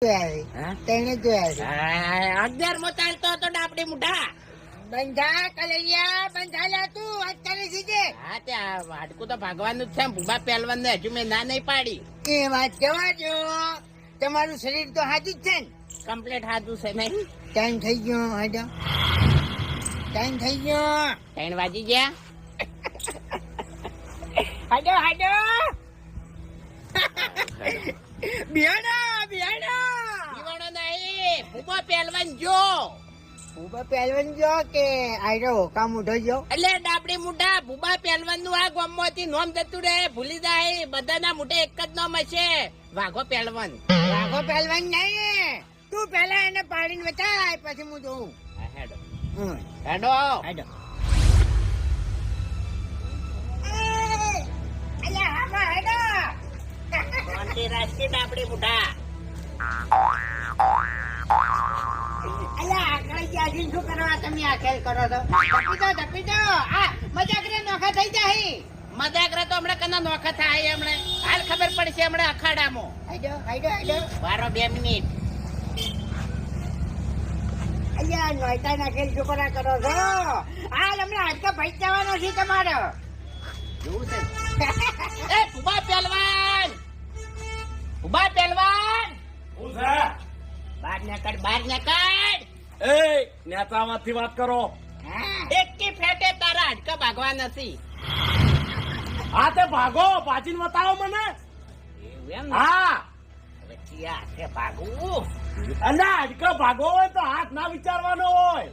11મો ચાલતો હતો ડાપડી મુઢા બંધા કલૈયા બંધા લા તું વાત કરી દીધે. હા ત્યાં હાડકું તો ભાગવાનું જ છે. ભૂબા પહેલવાન ને હજુ મેં ના નહીં પાડી. એ વાત જવા દો, તમારું શરીર તો હાજુ જ છે ને? કમ્પ્લીટ હાથું છે નહીં. ટાઈમ થઈ ગયો. હાડો ટાઈમ થઈ ગયો. 3 વાગી ગયા. હાડો હાડો બિયાડો બિયાડો જીવાણો નહીં. ભૂબા પહેલવાન જો ઉભા પહેલવાન જો કે આયરો કામ ઉઠો જો. એટલે ડાપડી મુઢા ભૂબા પહેલવાન નું આ ગામમાંથી નોમ જતું રહે. ભૂલી જાય. બધાના મોઢે એક જ નામ હશે, વાઘો પહેલવાન. વાઘો પહેલવાન નહીં, તું પેલા એને પાડીને બતાય પછી હું જોઉં. હેડો હમ. હેડો હાડો અલ્યા હામાં હાડો. શાંતિ રાખી ડાપડી મુઢા. અલ્યા આગળ જ્યાં શું કરવા તમે આ ખેલ કરો છો? ધપી દો આ મજાક રે નોખા થઈ જાય. મજાક રે તો હમણાં કના નોખા થાય. હમણાં હાલ ખબર પડશે. હમણાં અખાડામાં હાડો હાડો હાડો. બારો 2 મિનિટ. અલ્યા નોઈતા ના ખેલ શું કરવા કરો છો? હાલ હમણાં હાડકા ભાઈ જવાનો છે તમારો. જોવું છે. એ ભૂબા પહેલવાન, ભૂબા પહેલવાન, શું છે? બહાર નીકળ, બહાર નીકળ. એ નેતામાંથી વાત કરો. એકી ફેટે તારા હાડકા ભાગવા નથી. હા તે ભાગો, પાછીને બતાવો મને. એવું એમ ને? હા પછી આ હાથે ભાગવું. અને હાડકા ભાગો હોય તો હાથ ના વિચારવાનો હોય.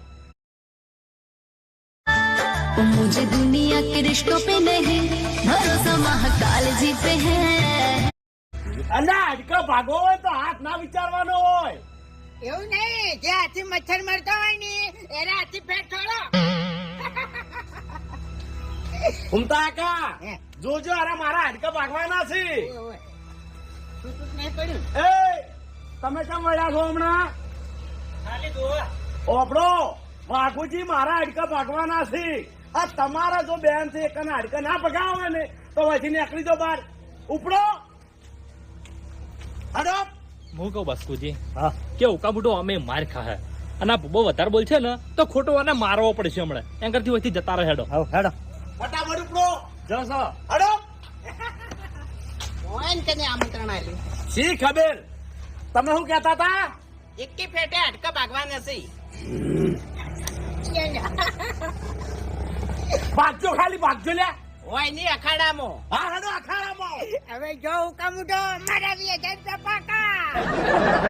मुझे दुनिया के रिश्तों पे नहीं भरोसा महाकाल जी पे है. અને હાડકા ભાગો હોય તો હાથ ના વિચારવાનો હોય. એવું નહીં, જે હાથી મચ્છર મરતો હોય ને એના હાથી પેટ છોડો. ઘૂમતા કાકા હે. જોજો અરે મારા હાડકા ભાગવાના છે. છૂટું જ નહીં પડ્યું. એ તમે કેમ વળ્યા છો હમણાં? ખાલી જોવા. ઓપડો વાઘુજી મારા હાડકા ભાગવાના છે. આ તમારા જો બેન છે એકના હાડકા ના ભગાવે ને તો પછી નીકળી જો બહાર. ઉપડો હડો. હું કહું બાસ્કુજી હા કે ઉકા બુડો અમે માર ખાહે અને આ બહુ વધારે બોલ છે ને તો ખોટો અને મારવો પડશે હમણાં. એમ કરતી વહીથી જતા રહે. હેડો હેડો ફટાફટ ઉપડો. જશો હડો. કોણ તને આમંત્રણ આપ્યું? શી ખબર તમે શું કહેતા હતા? એકી ફેટે હાડકા ભાગવા નથી. ભાગજો ખાલી ભાગજો લ્યા. હોય ની અખાડામાં. હા હેડો અખાડામાં. હવે જો હુકમ ઉઠો મારા 2000 રૂપિયા પાકા.